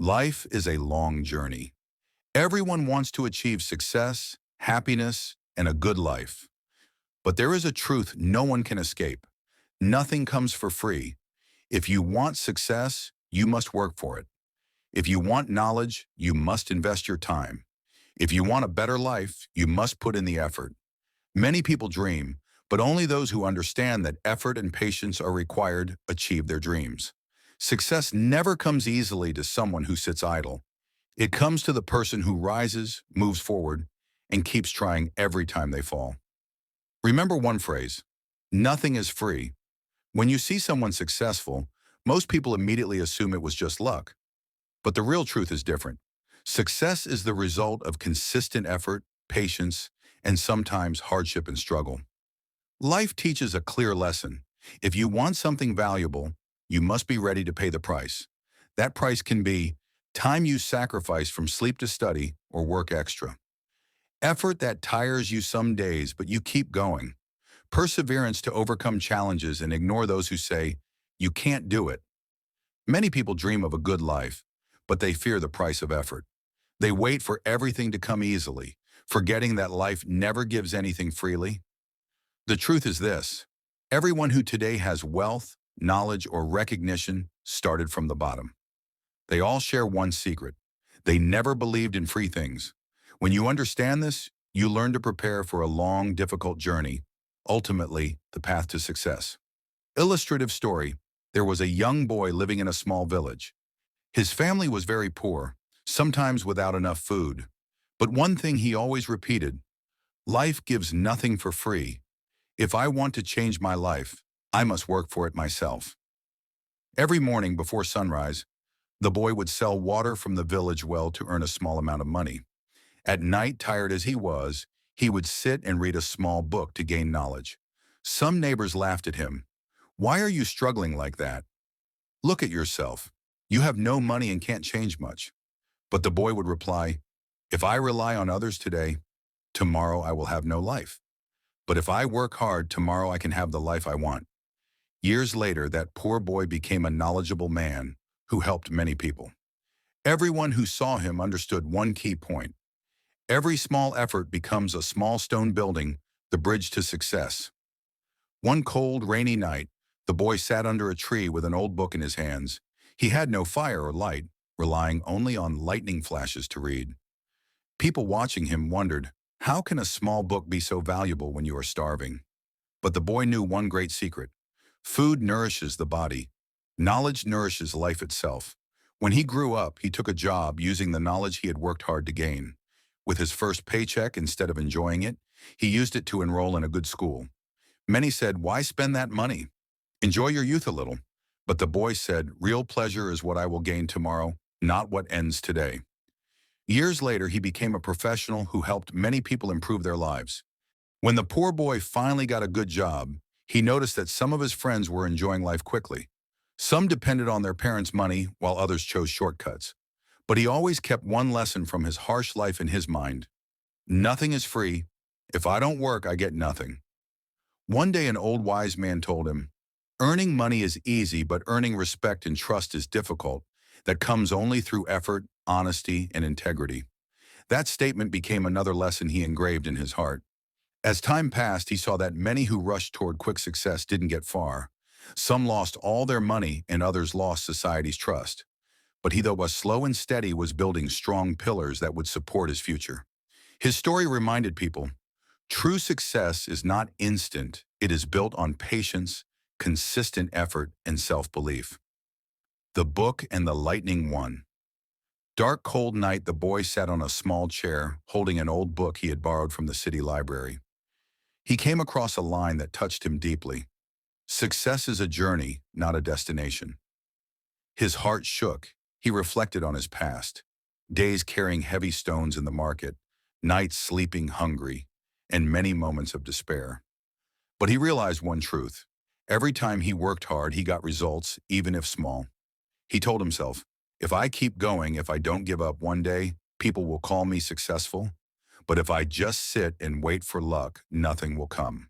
Life is a long journey. Everyone wants to achieve success, happiness, and a good life. But there is a truth no one can escape. Nothing comes for free. If you want success, you must work for it. If you want knowledge, you must invest your time. If you want a better life, you must put in the effort. Many people dream, but only those who understand that effort and patience are required achieve their dreams. Success never comes easily to someone who sits idle. It comes to the person who rises, moves forward, and keeps trying every time they fall. Remember one phrase: nothing is free. When you see someone successful, most people immediately assume it was just luck. But the real truth is different. Success is the result of consistent effort, patience, and sometimes hardship and struggle. Life teaches a clear lesson. If you want something valuable, you must be ready to pay the price. That price can be time you sacrifice from sleep to study or work extra. Effort that tires you some days, but you keep going. Perseverance to overcome challenges and ignore those who say, you can't do it. Many people dream of a good life, but they fear the price of effort. They wait for everything to come easily, forgetting that life never gives anything freely. The truth is this: everyone who today has wealth, knowledge, or recognition started from the bottom. They all share one secret. They never believed in free things. When you understand this, you learn to prepare for a long, difficult journey, ultimately the path to success. Illustrative story: there was a young boy living in a small village. His family was very poor, sometimes without enough food. But one thing he always repeated: life gives nothing for free. If I want to change my life, I must work for it myself. Every morning before sunrise, the boy would sell water from the village well to earn a small amount of money. At night, tired as he would sit and read a small book to gain knowledge. Some neighbors laughed at him. Why are you struggling like that? Look at yourself. You have no money and can't change much. But the boy would reply, if I rely on others today, tomorrow I will have no life. But if I work hard, tomorrow I can have the life I want. Years later, that poor boy became a knowledgeable man who helped many people. Everyone who saw him understood one key point: every small effort becomes a small stone building the bridge to success. One cold, rainy night, the boy sat under a tree with an old book in his hands. He had no fire or light, relying only on lightning flashes to read. People watching him wondered, how can a small book be so valuable when you are starving? But the boy knew one great secret: food nourishes the body. Knowledge nourishes life itself. When he grew up, he took a job using the knowledge he had worked hard to gain. With his first paycheck, instead of enjoying it, he used it to enroll in a good school. Many said, why spend that money? Enjoy your youth a little. But the boy said, real pleasure is what I will gain tomorrow, not what ends today. Years later, he became a professional who helped many people improve their lives. When the poor boy finally got a good job, he noticed that some of his friends were enjoying life quickly. Some depended on their parents' money, while others chose shortcuts. But he always kept one lesson from his harsh life in his mind: nothing is free. If I don't work, I get nothing. One day, an old wise man told him, earning money is easy, but earning respect and trust is difficult. That comes only through effort, honesty, and integrity. That statement became another lesson he engraved in his heart. As time passed, he saw that many who rushed toward quick success didn't get far. Some lost all their money and others lost society's trust. But he, though was slow and steady, was building strong pillars that would support his future. His story reminded people, true success is not instant. It is built on patience, consistent effort, and self-belief. The Book and the Lightning One. Dark, cold night, the boy sat on a small chair, holding an old book he had borrowed from the city library. He came across a line that touched him deeply. Success is a journey, not a destination. His heart shook. He reflected on his past. Days carrying heavy stones in the market, nights sleeping hungry, and many moments of despair. But he realized one truth. Every time he worked hard, he got results, even if small. He told himself, if I keep going, if I don't give up, one day, people will call me successful. But if I just sit and wait for luck, nothing will come.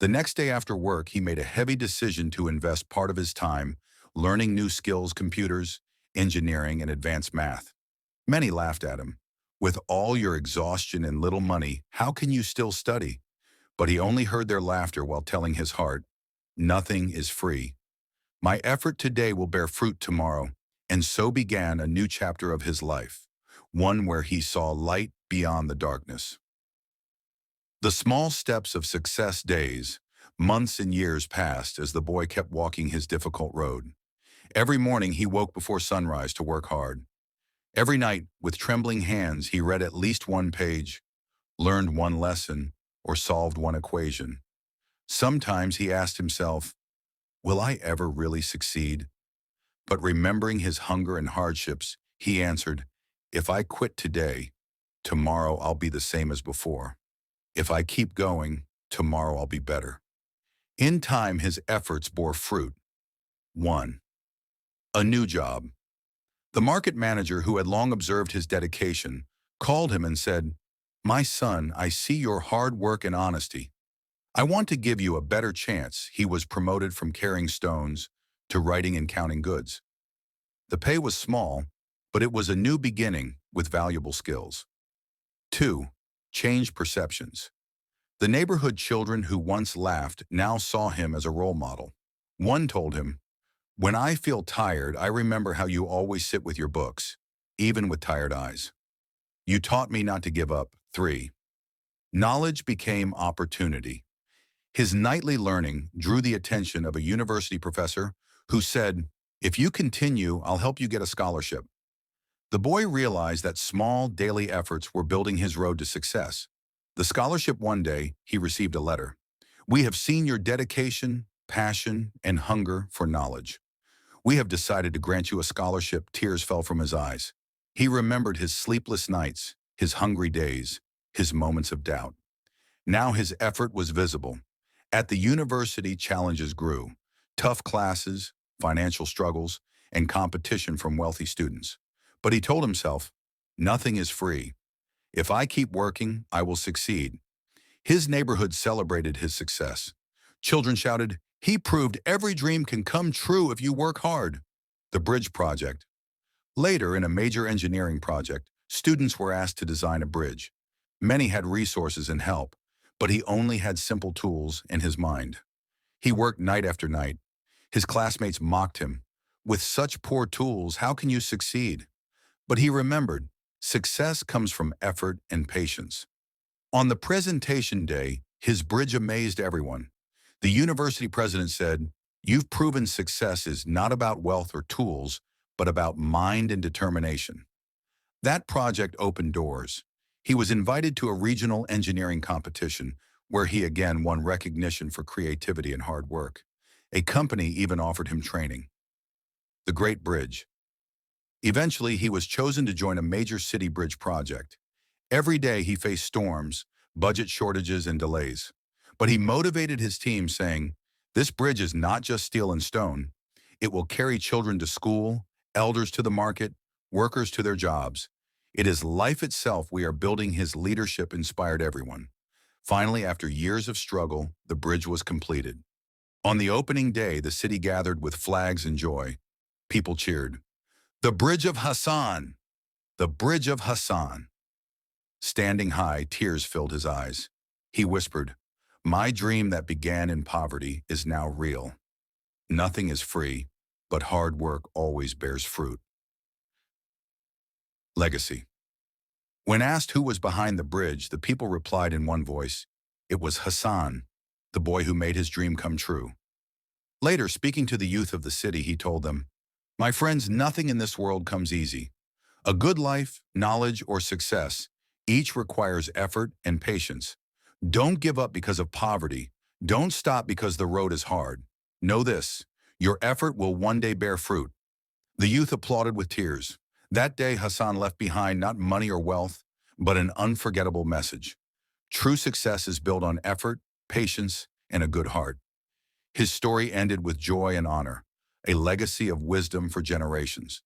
The next day after work, he made a heavy decision to invest part of his time learning new skills, computers, engineering, and advanced math. Many laughed at him. With all your exhaustion and little money, how can you still study? But he only heard their laughter while telling his heart, nothing is free. My effort today will bear fruit tomorrow. And so began a new chapter of his life, one where he saw light beyond the darkness. The small steps of success days, months and years passed as the boy kept walking his difficult road. Every morning he woke before sunrise to work hard. Every night, with trembling hands, he read at least one page, learned one lesson, or solved one equation. Sometimes he asked himself, will I ever really succeed? But remembering his hunger and hardships, he answered, if I quit today, tomorrow I'll be the same as before. If I keep going, tomorrow I'll be better. In time, his efforts bore fruit. 1. A new job. The market manager, who had long observed his dedication, called him and said, my son, I see your hard work and honesty. I want to give you a better chance. He was promoted from carrying stones to writing and counting goods. The pay was small, but it was a new beginning with valuable skills. 2. Change perceptions. The neighborhood children who once laughed now saw him as a role model. One told him, when I feel tired, I remember how you always sit with your books, even with tired eyes. You taught me not to give up. 3. Knowledge became opportunity. His nightly learning drew the attention of a university professor who said, if you continue, I'll help you get a scholarship. The boy realized that small daily efforts were building his road to success. The scholarship one day, he received a letter. We have seen your dedication, passion, and hunger for knowledge. We have decided to grant you a scholarship. Tears fell from his eyes. He remembered his sleepless nights, his hungry days, his moments of doubt. Now his effort was visible. At the university, challenges grew. Tough classes, financial struggles, and competition from wealthy students. But he told himself, nothing is free. If I keep working, I will succeed. His neighborhood celebrated his success. Children shouted, he proved every dream can come true if you work hard. The bridge project. Later, in a major engineering project, students were asked to design a bridge. Many had resources and help, but he only had simple tools in his mind. He worked night after night. His classmates mocked him. With such poor tools, how can you succeed? But he remembered, success comes from effort and patience. On the presentation day, his bridge amazed everyone. The university president said, you've proven success is not about wealth or tools, but about mind and determination. That project opened doors. He was invited to a regional engineering competition where he again won recognition for creativity and hard work. A company even offered him training. The Great Bridge. Eventually, he was chosen to join a major city bridge project. Every day he faced storms, budget shortages, and delays. But he motivated his team, saying, this bridge is not just steel and stone. It will carry children to school, elders to the market, workers to their jobs. It is life itself. We are building. His leadership inspired everyone. Finally, after years of struggle, the bridge was completed. On the opening day, the city gathered with flags and joy. People cheered, the Bridge of Hassan! The Bridge of Hassan! Standing high, tears filled his eyes. He whispered, my dream that began in poverty is now real. Nothing is free, but hard work always bears fruit. Legacy. When asked who was behind the bridge, the people replied in one voice, it was Hassan, the boy who made his dream come true. Later, speaking to the youth of the city, he told them, my friends, nothing in this world comes easy. A good life, knowledge, or success, each requires effort and patience. Don't give up because of poverty. Don't stop because the road is hard. Know this, your effort will one day bear fruit. The youth applauded with tears. That day, Hassan left behind not money or wealth, but an unforgettable message. True success is built on effort, patience, and a good heart. His story ended with joy and honor, a legacy of wisdom for generations.